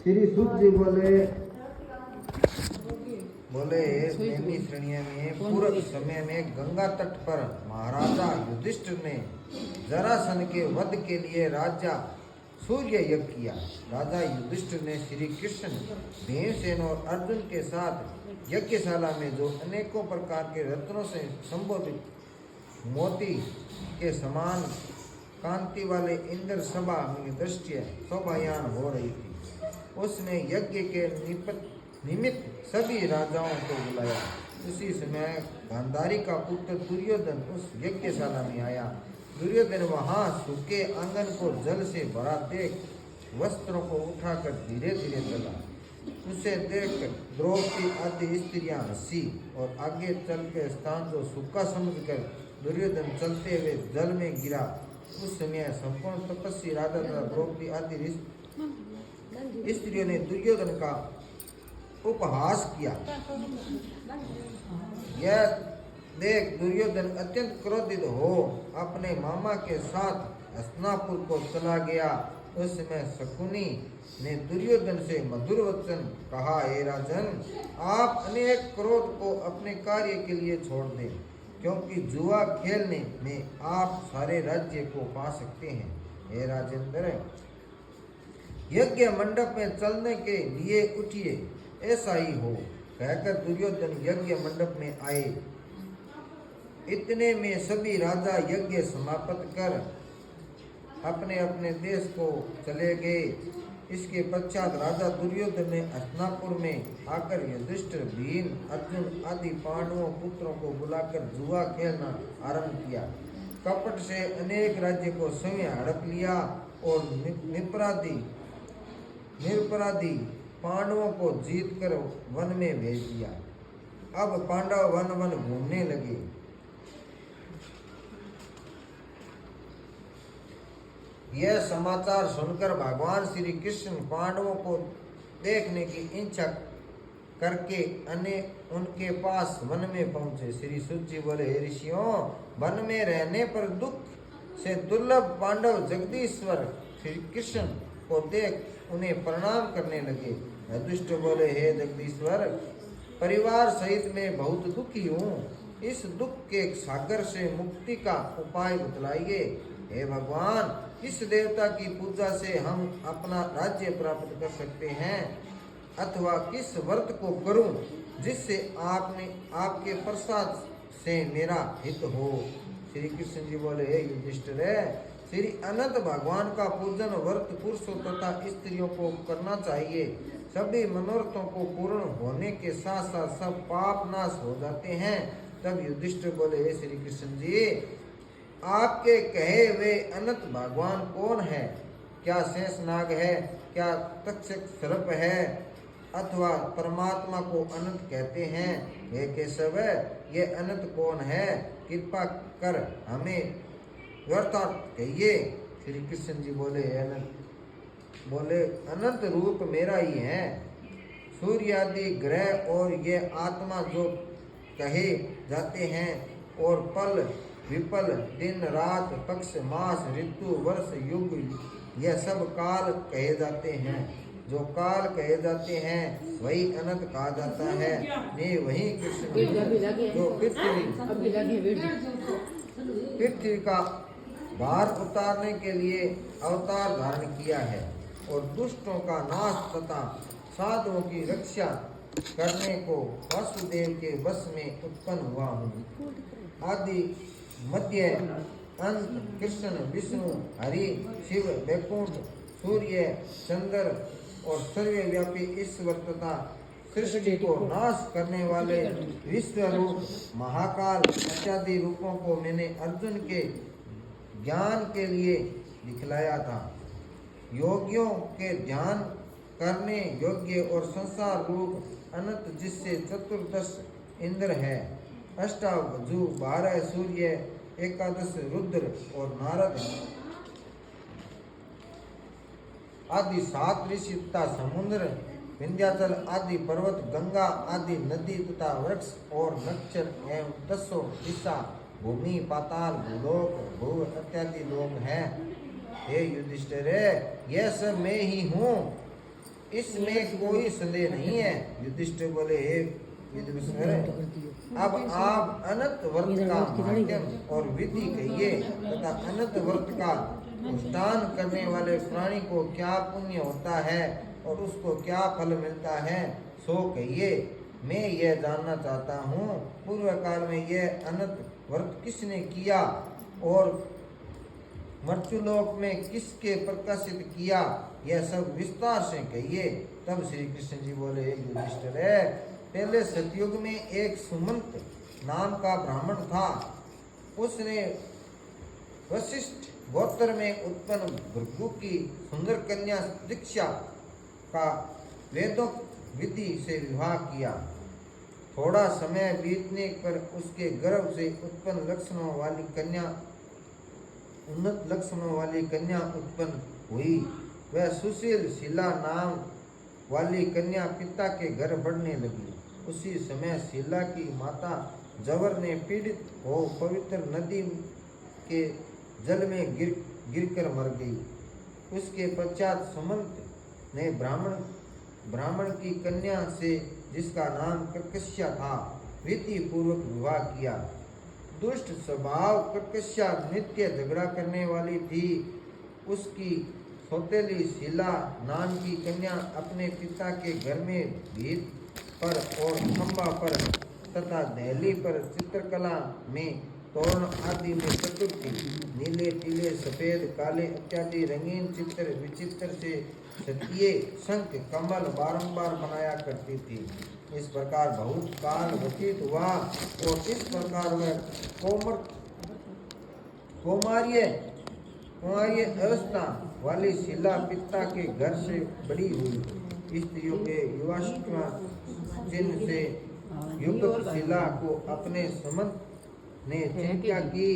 श्री सूत जी बोले नैमी श्रेणी में पूर्व समय में गंगा तट पर महाराजा युधिष्ठिर ने जरासन के वध के लिए राजा सूर्य यज्ञ किया। राजा युधिष्ठिर ने श्री कृष्ण, भीमसेन और अर्जुन के साथ यज्ञशाला में जो अनेकों प्रकार के रत्नों से संबोधित मोती के समान कांति वाले इंद्र सभा में दृष्टि शोभायान हो रही थी, उसने यज्ञ के निमित्त सभी राजाओं को बुलाया। उसी समय गांधारी का पुत्र दुर्योधन उस यज्ञशाला में आया। दुर्योधन वहां सूखे आंगन को जल से भरा देख वस्त्रों को उठाकर धीरे धीरे चला। उसे देख द्रौपदी आदि स्त्रियां हंसी और आगे चल के स्थान को सूखा समझकर दुर्योधन चलते हुए जल में गिरा। उस समय संपूर्ण तपस्वी राजा तथा द्रौपदी आदि स्त्रियों ने दुर्योधन का उपहास किया। यह देख दुर्योधन अत्यंत क्रोधित हो अपने मामा के साथ हस्तिनापुर को चला गया। उस समय शकुनी ने दुर्योधन से मधुर वचन कहा, हे राजन, आप अनेक क्रोध को अपने कार्य के लिए छोड़ दें, क्योंकि जुआ खेलने में आप सारे राज्य को पा सकते हैं। हे राजेंद्र, यज्ञ मंडप में चलने के लिए उठिए, ऐसा ही हो। कहकर दुर्योधन यज्ञ मंडप में आए। इतने में सभी राजा यज्ञ समाप्त कर अपने अपने देश को चले गए। इसके पश्चात राजा दुर्योधन ने हस्तिनापुर में आकर युधिष्ठिर, भीम, अर्जुन आदि पांडवों पुत्रों को बुलाकर जुआ खेलना आरंभ किया। कपट से अनेक राज्य को स्वयं हड़प लिया और निरपराधी पांडवों को जीत कर वन में भेज दिया। अब पांडव वन वन घूमने लगे। यह समाचार सुनकर भगवान श्री कृष्ण पांडवों को देखने की इच्छा करके उनके पास वन में पहुंचे। श्री सूत जी बोले, हे ऋषियों, वन में रहने पर दुख से दुर्लभ पांडव जगदीश्वर श्री कृष्ण को देख उन्हें प्रणाम करने लगे। युधिष्ठिर बोले, हे जगदीश्वर, परिवार सहित मैं बहुत दुखी हूँ। इस दुख के सागर से मुक्ति का उपाय बतलाइए। हे भगवान, किस देवता की पूजा से हम अपना राज्य प्राप्त कर सकते हैं, अथवा किस व्रत को करूं जिससे आपके प्रसाद से मेरा हित हो। श्री कृष्ण जी बोले, हे युधिष्ठिर, श्री अनंत भगवान का पूजन व्रत पुरुषों तथा स्त्रियों को करना चाहिए। सभी मनोरथों को पूर्ण होने के साथ साथ सब पाप नाश हो जाते हैं। तब युधिष्ठिर बोले, हे श्री कृष्ण जी, आपके कहे हुए अनंत भगवान कौन है? क्या शेषनाग है? क्या तक्षक सर्प है? अथवा परमात्मा को अनंत कहते हैं? हे केशव, ये अनंत कौन है? कृपा कर हमें यथार्थ कहिए। श्री कृष्ण जी बोले, अनंत रूप मेरा ही है। सूर्य आदि ग्रह और ये आत्मा जो कहे जाते हैं, और पल विपल, दिन रात, पक्ष मास, ऋतु, वर्ष, युग, यह सब काल कहे जाते हैं। जो काल कहे जाते हैं वही अनंत कहा जाता है। ने वही कृष्ण जो पृथ्वी का भार उतारने के लिए अवतार धारण किया है, और दुष्टों का नाश तथा साधुओं की रक्षा करने को वासुदेव के वश में उत्पन्न हुआ हूँ। आदि मध्य अंत कृष्ण, विष्णु, हरि, शिव, वैकुंठ, सूर्य, चंद्र और सर्वव्यापी ईश्वर तथा सृष्टि को नाश करने वाले विश्व रूप महाकाल इत्यादि रूपों को मैंने अर्जुन के ज्ञान के लिए दिखलाया था। योगियों के ध्यान करने योग्य और संसार रूप अनंत जिससे चतुर्दश इंद्र है, अष्टावधु, 12 सूर्य, 11 रुद्र और नारद आदि 7 ऋषि तथा समुद्र, विंध्याचल आदि पर्वत, गंगा आदि नदी तथा वृक्ष और नक्षत्र एवं 10 दिशा, भूमि, पाताल, भूलोक, भू इत्यादि लोक हैं। हे युधिष्ठिर, यह सब मैं ही हूँ। इसमें कोई संदेह नहीं है। युधिष्ठिर बोले, हे विदुषर, अब आप अनंत व्रत का माध्यम और विधि कहिए तथा अनंत व्रत का अनुष्ठान करने वाले प्राणी को क्या पुण्य होता है और उसको क्या फल मिलता है सो कहिए। मैं यह जानना चाहता हूँ, पूर्व काल में यह अनंत व्रत किसने किया और मृत्युलोक में किसके प्रकाशित किया, यह सब विस्तार से कहिए। तब श्री कृष्ण जी बोले, युधिष्ठिर, पहले सतयुग में एक सुमंत नाम का ब्राह्मण था। उसने वशिष्ठ गोत्र में उत्पन्न भृगु की सुंदर कन्या दीक्षा का वेदोक्त विधि से विवाह किया। थोड़ा समय बीतने पर उसके गर्भ से उत्पन्न लक्षणों वाली कन्या उन्नत लक्षणों वाली कन्या उत्पन्न हुई। वह सुशील शीला नाम वाली कन्या पिता के घर बढ़ने लगी। उसी समय शीला की माता जवर ने पीड़ित हो पवित्र नदी के जल में गिरकर मर गई। उसके पश्चात सुमंत ने ब्राह्मण की कन्या से, जिसका नाम कर्कश्या था, विधि पूर्वक विवाह किया। दुष्ट स्वभाव कर्कश्या नित्य झगड़ा करने वाली थी। उसकी सौतेली शीला नाम की कन्या अपने पिता के घर में भीत पर और खंबा पर तथा दहली पर चित्रकला में तोरण आदि में चतुर थी। नीले पीले सफेद काले इत्यादि रंगीन चित्र विचित्र से सतिये शंख कमल बारंबार बनाया करती थी। इस प्रकार बहुत काल व्यतीत हुआ और इस प्रकार वह कुमार्य अवस्था वाली शीला पिता के घर से बड़ी हुई। स्त्रियों के युवावस्था चिन्ह से युक्त शीला को अपने सुमंत ने चिंता की,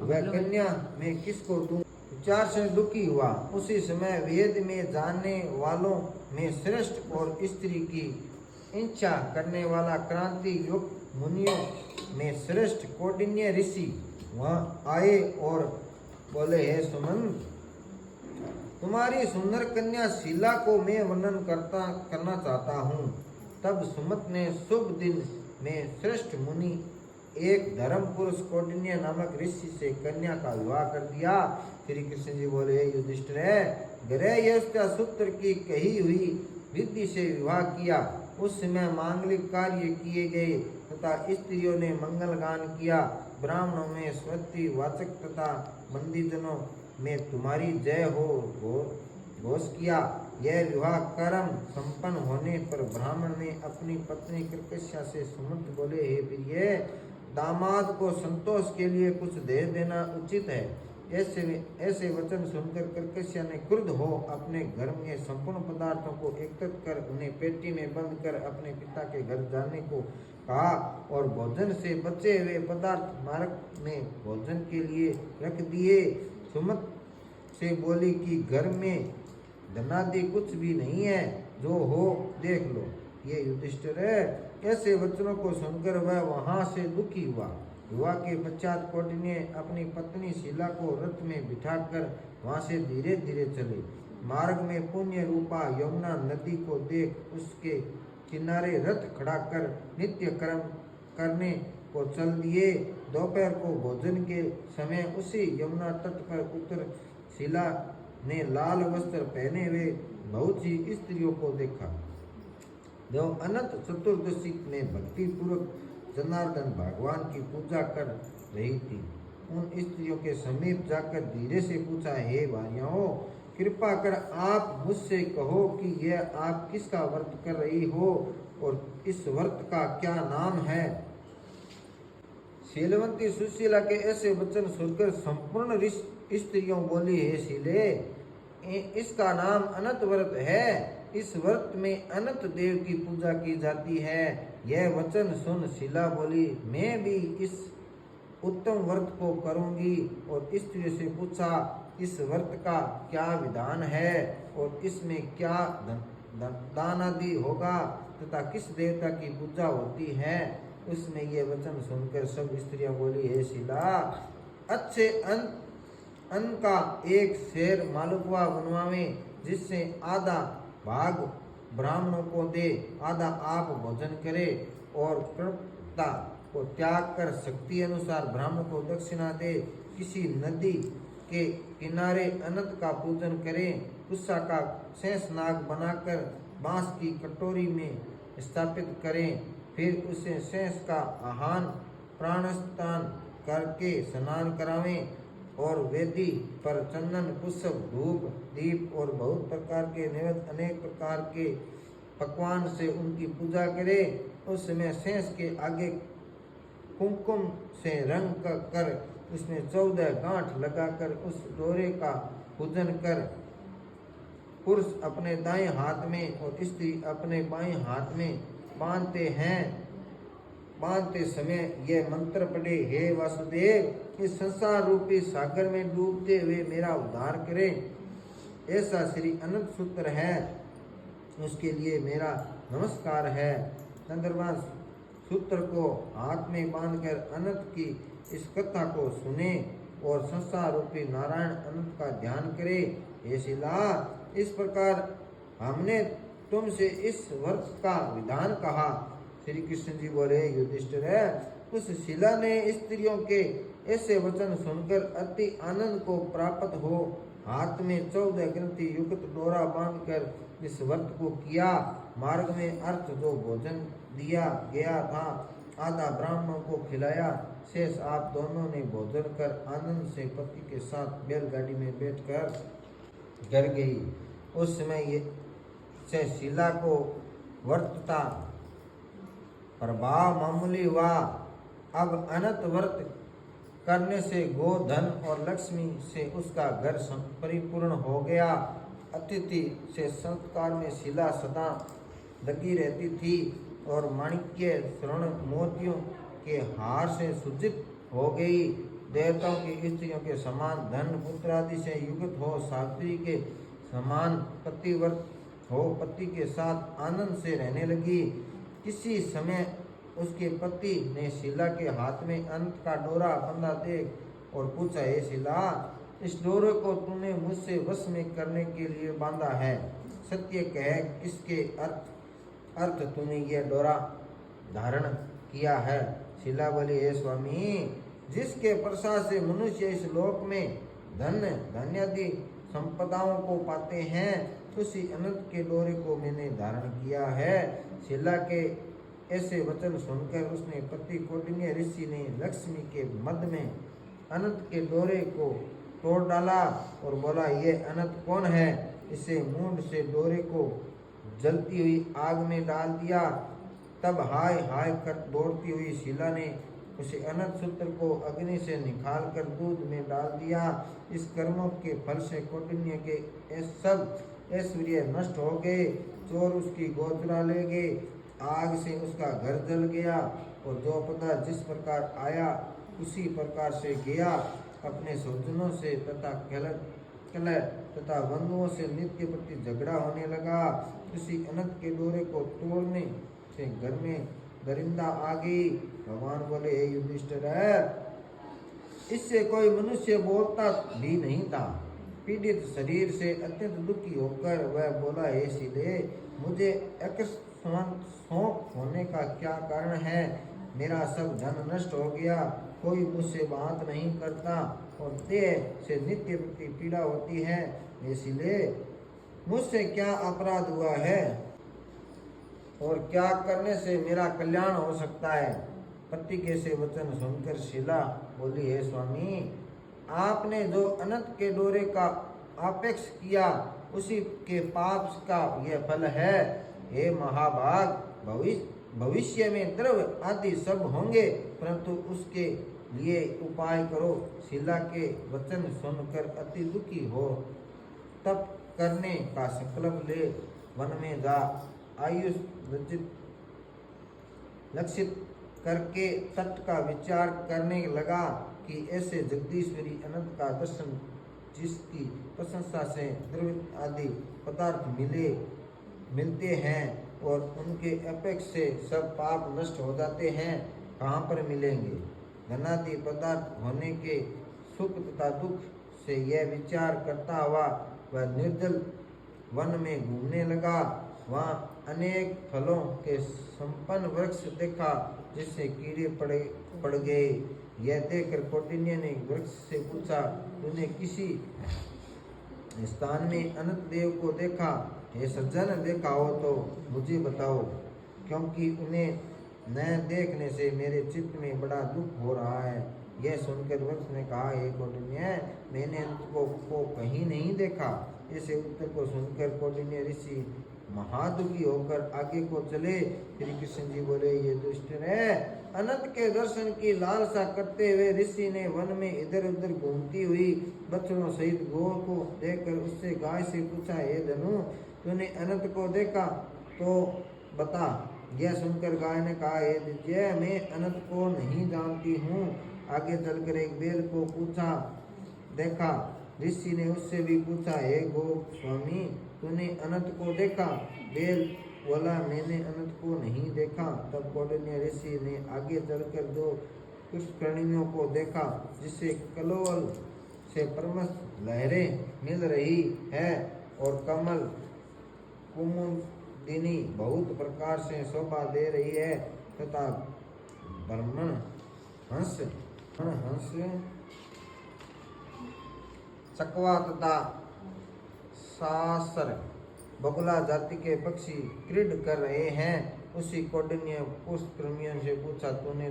वह कन्या मैं किसको दूं, विचार से दुखी हुआ। उसी समय वेद में जानने वालों में श्रेष्ठ और स्त्री की इच्छा करने वाला क्रांति युक्त मुनियों में श्रेष्ठ कौंडिन्य ऋषि वहाँ आए और बोले, हे सुमंत, तुम्हारी सुंदर कन्या शीला को मैं वर्णन करना चाहता हूँ। तब सुमंत ने शुभ दिन में श्रेष्ठ मुनि एक धर्म पुरुष कौंडिन्य नामक ऋषि से कन्या का विवाह कर दिया। श्री कृष्ण जी बोले, युधिष्ठिर, ग्रह सूत्र की कही हुई विधि से विवाह किया। उस समय मांगलिक कार्य किए गए तथा स्त्रियों ने मंगल गान किया। ब्राह्मणों में स्वस्ति वाचक तथा बंदीजनों में तुम्हारी जय हो घोष किया। यह विवाह कर्म संपन्न होने पर ब्राह्मण ने अपनी पत्नी कर्कश्या से सुमंत बोले, हे प्रिय, दामाद को संतोष के लिए कुछ दे देना उचित है। ऐसे वचन सुनकर कर्कश्या ने क्रुद्ध हो अपने घर में संपूर्ण पदार्थों को एकत्रित कर उन्हें पेटी में बंद कर अपने पिता के घर जाने को कहा और भोजन से बचे हुए पदार्थ मार्ग में भोजन के लिए रख दिए। सुमंत से बोली कि घर में धनादि कुछ भी नहीं है, जो हो देख लो। ये युधिष्ठिर है। ऐसे वचनों को सुनकर वह वहां से दुखी हुआ। विवाह के पश्चात कौंडिन्य अपनी पत्नी शीला को रथ में बिठाकर वहां से धीरे धीरे चले। मार्ग में पुण्य रूपा यमुना नदी को देख उसके किनारे रथ खड़ा कर नित्य कर्म करने को चल दिए। दोपहर को भोजन के समय उसी यमुना तट पर उतर शीला ने लाल वस्त्र पहने हुए बहुत सी स्त्रियों को देखा जो अनंत चतुर्दशी में भक्ति पूर्वक जनार्दन भगवान की पूजा कर रही थी। उन स्त्रियों के समीप जाकर धीरे से पूछा, हे भाइयों, कृपा कर आप मुझसे कहो कि यह आप किसका व्रत कर रही हो और इस व्रत का क्या नाम है। शीलवंती सुशीला के ऐसे वचन सुनकर संपूर्ण स्त्रियों बोली, हे शीले, इसका नाम अनंत व्रत है। इस व्रत में अनंत देव की पूजा की जाती है। यह वचन सुन शीला बोली, मैं भी इस उत्तम व्रत को करूंगी। और स्त्री से पूछा, इस व्रत का क्या विधान है और इसमें क्या दान आदि होगा तथा किस देवता की पूजा होती है। उसमें यह वचन सुनकर सब स्त्रियां बोली, हे शीला, अच्छे अन्न का एक शेर मालपुआ बनवावे, जिससे आधा भाग ब्राह्मणों को दे, आधा आप भोजन करे और कृपता को त्याग कर शक्ति अनुसार ब्राह्मण को दक्षिणा दे। किसी नदी के किनारे अनंत का पूजन करें। कुत्सा का शेषनाग बनाकर बांस की कटोरी में स्थापित करें। फिर उसे शेष का आहान प्राणस्तान करके स्नान करावें और वेदी पर चंदन पुष्प धूप दीप और बहुत प्रकार के नैवेद्य अनेक प्रकार के पकवान से उनकी पूजा करें। उस समय शेष के आगे कुमकुम से रंग कर उसमें 14 गांठ लगाकर उस डोरे का पूजन कर पुरुष अपने दाएं हाथ में और स्त्री अपने बाएं हाथ में बांधते समय यह मंत्र पढ़े, हे वासुदेव इस संसार रूपी सागर में डूबते हुए मेरा उद्धार करें। ऐसा श्री अनंत सूत्र है, उसके लिए मेरा नमस्कार है। चंद्रभान सूत्र को हाथ में बांधकर अनंत की इस कथा को सुने और संसार रूपी नारायण अनंत का ध्यान करे। हे शिला, इस प्रकार हमने तुमसे इस वर्ष का विधान कहा। श्री कृष्ण जी बोले, युधिष्ठिर है, उस शिला ने स्त्रियों के ऐसे वचन सुनकर अति आनंद को प्राप्त हो हाथ में 14 ग्रंथि युक्त डोरा बांधकर इस व्रत को किया। मार्ग में अर्थ जो भोजन दिया गया था आधा ब्राह्मणों को खिलाया, शेष आप दोनों ने भोजन कर आनंद से पति के साथ बैलगाड़ी में बैठकर घर गई। उस समय ये से शिला को व्रत था प्रभाव मामूली हुआ। अब अनंत व्रत करने से गोधन और लक्ष्मी से उसका घर परिपूर्ण हो गया। अतिथि से संस्कार में शिला सदा लगी रहती थी और माणिक्य स्वर्ण मोतियों के हार से सुजित हो गई। देवताओं की स्त्रियों के समान धन पुत्र आदि से युक्त हो, सावित्री के समान पतिव्रत हो, पति के साथ आनंद से रहने लगी। किसी समय उसके पति ने शिला के हाथ में अनंत का डोरा बंधा देख और पूछा, हे शिला, इस डोरे को तूने मुझसे वश में करने के लिए बांधा है, सत्य कह किसके अर्थ तूने यह डोरा धारण किया है। शिला बोली, हे स्वामी, जिसके प्रसाद से मनुष्य इस लोक में धन धान्यादि संपदाओं को पाते हैं, उसी अनंत के डोरे को मैंने धारण किया है। शिला के ऐसे वचन सुनकर उसने पति कौंडिन्य ऋषि ने लक्ष्मी के मध्य में अनंत के डोरे को तोड़ डाला और बोला, ये अनंत कौन है? इसे मूंड से डोरे को जलती हुई आग में डाल दिया। तब हाय हाय कर दौड़ती हुई शिला ने उसे अनंत सूत्र को अग्नि से निकाल कर दूध में डाल दिया। इस कर्मों के फल से कौंडिन्य के सब ऐश्वर्य नष्ट हो गए। चोर उसकी गोद चुरा ले गए, आग से उसका घर जल गया और जो पदार्थ जिस प्रकार आया उसी प्रकार से गया। अपने स्वजनों से तथा कलह तथा बंधुओं से नित्य प्रति झगड़ा होने लगा। उसी अनंत के डोरे को तोड़ने से घर में दरिंदा आ गई। भगवान बोले, हे युधिष्ठिर, इससे कोई मनुष्य बोलता भी नहीं था। पीड़ित शरीर से अत्यंत दुखी होकर वह बोला, हे शिले, मुझे शोक होने का क्या कारण है? मेरा सब धन नष्ट हो गया, कोई मुझसे बात नहीं करता और देह से नित्य प्रति पीड़ा होती है। हे शिले, मुझसे क्या अपराध हुआ है और क्या करने से मेरा कल्याण हो सकता है? पति के से वचन सुनकर शिला बोली, हे स्वामी, आपने जो अनंत के डोरे का अपेक्ष किया उसी के पाप का यह फल है। हे महाभाग, भविष्य में द्रव्य आदि सब होंगे, परंतु उसके लिए उपाय करो। शिला के वचन सुनकर अति दुखी हो तप करने का संकल्प ले वन में जा आयुष लक्षित करके तट का विचार करने लगा कि ऐसे जगदीश्वरी अनंत का दर्शन जिसकी प्रशंसा से द्रव्य आदि पदार्थ मिलते हैं और उनके अपेक्ष से सब पाप नष्ट हो जाते हैं, कहाँ पर मिलेंगे? धनादि पदार्थ होने के सुख तथा दुख से यह विचार करता हुआ वह निर्जल वन में घूमने लगा। वहाँ अनेक फलों के संपन्न वृक्ष देखा जिससे कीड़े पड़ गए। यह देखकर कौंडिन्य ने वृक्ष से पूछा, तूने किसी स्थान में अनंत देव को देखा? हे सज्जन, देखा हो तो मुझे बताओ, क्योंकि उन्हें न देखने से मेरे चित्त में बड़ा दुख हो रहा है। यह सुनकर वृक्ष ने कहा, हे कौंडिन्य, मैंने अनंत को कहीं नहीं देखा। इसे उत्तर को सुनकर कौंडिन्य ऋषि महादुखी होकर आगे को चले। श्री कृष्ण जी बोले, ये दुष्ट है। अनंत के दर्शन की लालसा करते हुए ऋषि ने वन में इधर उधर घूमती हुई बछड़ों सहित गौ को देखकर उससे गाय से पूछा, हे धनु, तूने अनंत को देखा तो बता। यह सुनकर गाय ने कहा, हे दिज्य, मैं अनंत को नहीं जानती हूँ। आगे चलकर एक बैल को पूछा देखा। ऋषि ने उससे भी पूछा, हे गो स्वामी, तूने अनंत को देखा? बैल बोला, मैंने अनंत को नहीं देखा। तब कौंडिन्य ऋषि ने आगे चलकर दो पुष्करणियों को देखा जिससे कलोल से परमस्त लहरें मिल रही है और कमल कुमुदिनी बहुत प्रकार से शोभा दे रही है तथा ब्रह्मण हंस चकवा तथा सासर बगुला जाति के पक्षी क्रीड कर रहे हैं। उसी कौंडिन्य पुष्कर्मियों से पूछा, तूने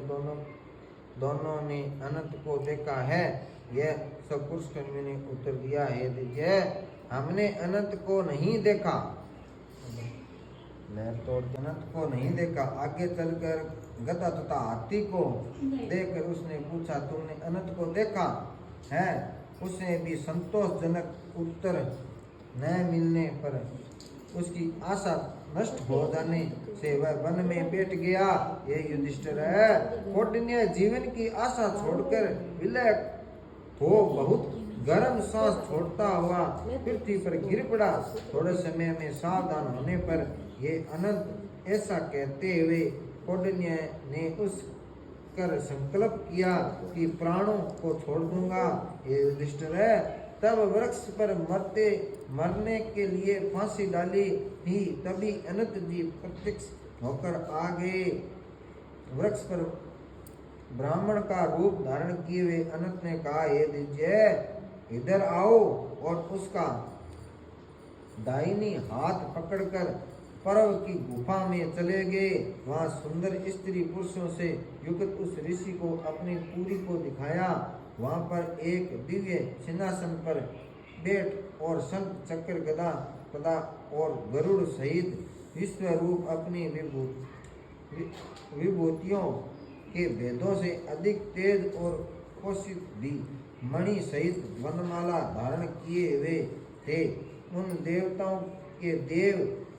दोनों ने अनंत को देखा है? यह सब पुष्कर्मियों ने उत्तर दिया, हे दिज्य, हमने अनंत को नहीं देखा। अनंत को नहीं देखा। आगे चलकर गधा तथा हाथी को देखकर उसने पूछा, तुमने अनंत को देखा है? उसने भी संतोषजनक उत्तर न मिलने पर उसकी आशा नष्ट हो जाने से वह वन में बैठ गया। यह युधिष्ठिर है। कौंडिन्य जीवन की आशा छोड़कर विलय हो बहुत गर्म सांस छोड़ता हुआ पृथ्वी पर गिर पड़ा। थोड़े समय में सावधान होने पर ये अनंत ऐसा कहते हुए कौंडिन्य ने उस कर संकल्प किया कि प्राणों को छोड़ दूंगा। ये युधिष्ठिर है। तब वृक्ष पर मरने के लिए फांसी डाली ही तभी अनंत जी प्रत्यक्ष होकर आ गए। वृक्ष पर ब्राह्मण का रूप धारण किए हुए अनंत ने कहा, हे दिज्य, इधर आओ। और उसका दाहिनी हाथ पकड़कर पर्व की गुफा में चले गए। वहां सुंदर स्त्री पुरुषों से युक्त उस ऋषि को अपनी पूरी को दिखाया। वहां पर एक दिव्य सिंहासन पर बैठ और शंख चक्र गदा तथा और गरुड़ सहित विश्व रूप अपनी विभूतियों के भेदों से अधिक तेज और पोषित भी मणि सहित वनमाला धारण किए हुए थे। उन देवताओं के देव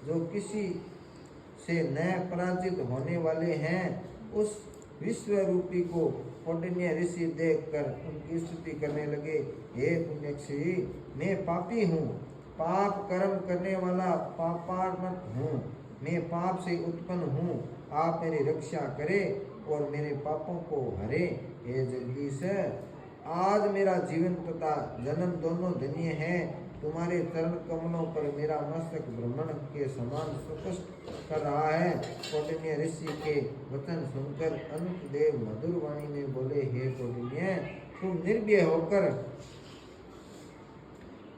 जो किसी से न पराजित होने वाले हैं, उस विश्व रूपी को कौंडिन्य ऋषि देखकर उनकी स्तुति करने लगे। हे पुण्यक्षी, मैं पापी हूँ, पाप कर्म करने वाला पापात्मक हूँ, मैं पाप से उत्पन्न हूँ। आप मेरी रक्षा करें और मेरे पापों को हरे। हे जगदीश, आज मेरा जीवन तथा जन्म दोनों धन्य है। तुम्हारे चरण कमलों पर मेरा मस्तक ब्रह्मण के समान सुपुष्ट कर रहा है। कौंडिन्य ऋषि के वचन सुनकर अनंत देव मधुर वाणी में बोले, हे कौंडिन्य, तुम निर्भय होकर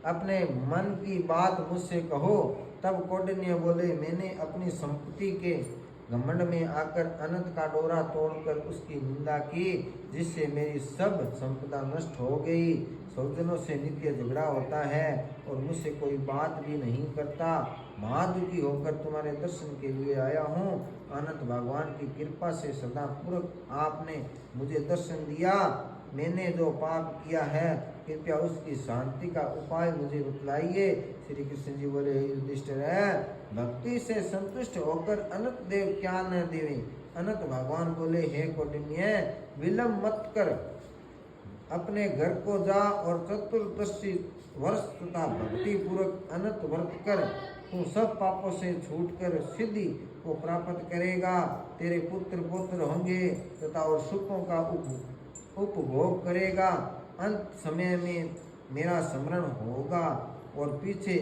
अपने मन की बात मुझसे कहो। तब कौंडिन्य बोले, मैंने अपनी संपत्ति के घमंड में आकर अनंत का डोरा तोड़कर उसकी निंदा की, जिससे मेरी सब संपदा नष्ट हो गई। स्वजनों से नित्य झगड़ा होता है और मुझसे कोई बात भी नहीं करता। महादुखी होकर तुम्हारे दर्शन के लिए आया हूँ। अनंत भगवान की कृपा से सदा पूर्वक आपने मुझे दर्शन दिया। मैंने जो पाप किया है, कृपया उसकी शांति का उपाय मुझे बतलाइए। श्री कृष्ण जी बोले, युधिष्ठिर है, भक्ति से संतुष्ट होकर अनंत देव क्या न देवे। अनंत भगवान बोले, हे कौंडिन्य, विलंब मत कर, अपने घर को जा और चतुर्दशी वर्ष तथा भक्ति पूर्वक अनंत व्रत कर। तू सब पापों से छूटकर सिद्धि को प्राप्त करेगा। तेरे पुत्र पुत्र होंगे तथा और सुखों का उपभोग करेगा। अंत समय में मेरा स्मरण होगा और पीछे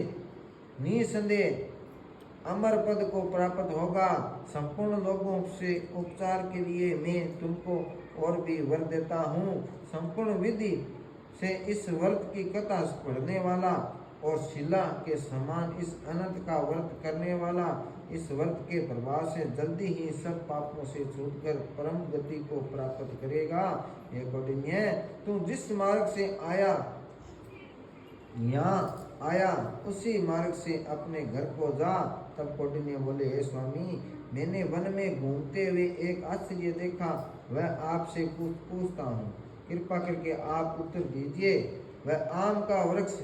निसंदेह अमर पद को प्राप्त होगा। संपूर्ण लोगों से उपचार के लिए मैं तुमको और भी वर देता हूँ। संपूर्ण विधि से इस व्रत की कथा पढ़ने वाला और शिला के समान इस अनंत का व्रत करने वाला इस व्रत के प्रभाव से जल्दी ही सब पापों से छूटकर परम गति को प्राप्त करेगा। ये कौंडिन्य, तू जिस मार्ग से यहाँ आया उसी मार्ग से अपने घर को जा। तब कौंडिन्य बोले, हे स्वामी, मैंने वन में घूमते हुए एक आश्चर्य देखा, वह आपसे पूछता हूँ, कृपा करके आप उत्तर दीजिए। वह आम का वृक्ष,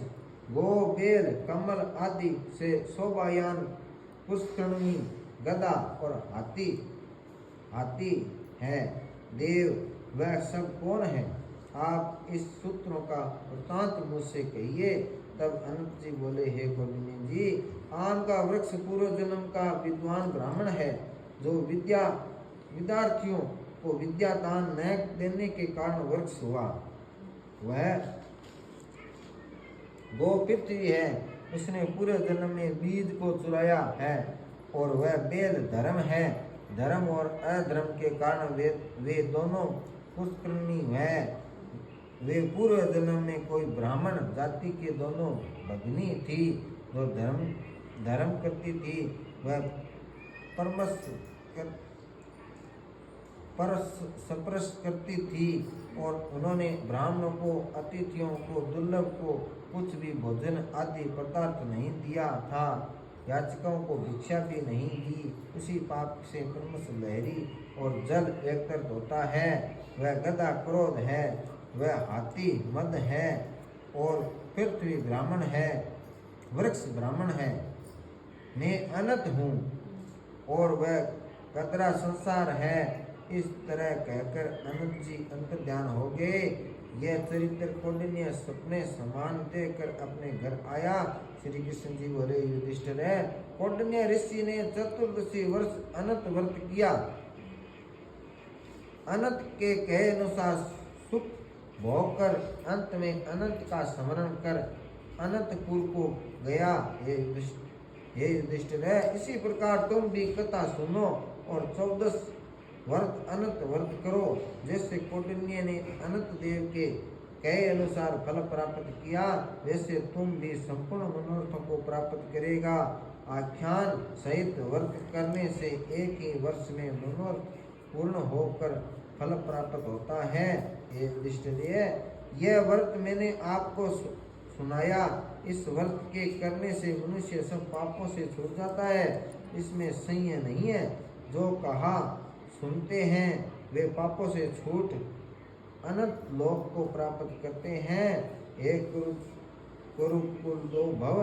गो, बेल, कमल आदि से शोभायान, पुष्करणी, गदा और हाथी है। देव, वह सब कौन है? आप इस सूत्रों का वृत्तांत मुझसे कहिए। तब अनंत जी बोले, हे कौंडिन्य जी, आम का वृक्ष पूर्व जन्म का विद्वान ब्राह्मण है, जो विद्यार्थियों को विद्या दान न देने के कारण वृक्ष हुआ। वह गो पृथ्वी है, उसने पूरे जन्म में बीज को चुराया है। और वह बेल धर्म है, धर्म और अधर्म के कारण वे दोनों पुष्करणी है। वे पूर्व जन्म में कोई ब्राह्मण जाति के दोनों भगिनी थी, जो धर्म करती थी। वह परस्पर करती थी और उन्होंने ब्राह्मणों को, अतिथियों को, दुर्लभ को कुछ भी भोजन आदि पदार्थ नहीं दिया था, याचकों को भिक्षा भी नहीं दी। उसी पाप से क्रमश लहरी और जल एकत्र होता है। वह गदा क्रोध है, वह हाथी मद है और पृथ्वी ब्राह्मण है, वृक्ष ब्राह्मण है। मैं अनंत हूँ और वह कतरा संसार है। इस तरह कहकर अनंत जी अंतर्ध्यान हो गए। यह चरित्र कौंडिन्य सपने समान देखकर अपने घर आया। श्री कृष्ण जी बोले, युधिष्ठिर है, कौंडिन्य ऋषि ने चतुर्दशी वर्ष अनंत व्रत किया। अनंत के कहे अनुसार सुख भोग कर अंत में अनंत का स्मरण कर अनंतपुर को गया। हे युधिष्ठिर है, इसी प्रकार तुम भी कथा सुनो और 14 व्रत अनंत व्रत करो। जैसे कौंडिन्य ने अनंत देव के कहे अनुसार फल प्राप्त किया, वैसे तुम भी संपूर्ण मनोरथों को प्राप्त करेगा। आख्यान सहित व्रत करने से एक ही वर्ष में मनोरथ पूर्ण होकर फल प्राप्त होता है। ये युधिष्ठिर, यह व्रत मैंने आपको सुनाया। इस व्रत के करने से मनुष्य सब पापों से छूट जाता है, इसमें संशय नहीं है। जो कहा सुनते हैं वे पापों से छूट अनंत लोक को प्राप्त करते हैं। एक कुरुकुल दो भव,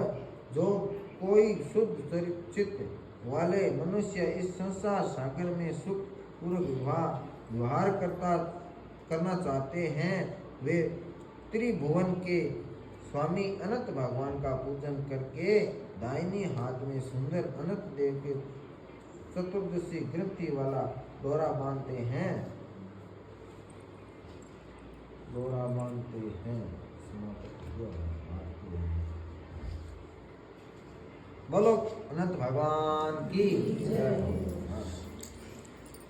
जो कोई शुद्ध चित्त वाले मनुष्य इस संसार सागर में सुख पूर्वक व्यवहार करना चाहते हैं, वे त्रिभुवन के स्वामी अनंत भगवान का पूजन करके दाहिने हाथ में सुंदर अनंत देव के चतुर्दशी ग्रंथि वाला डोरा बांधते हैं। बोलो अनंत भगवान की जय।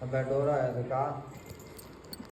अब डोरा है तो का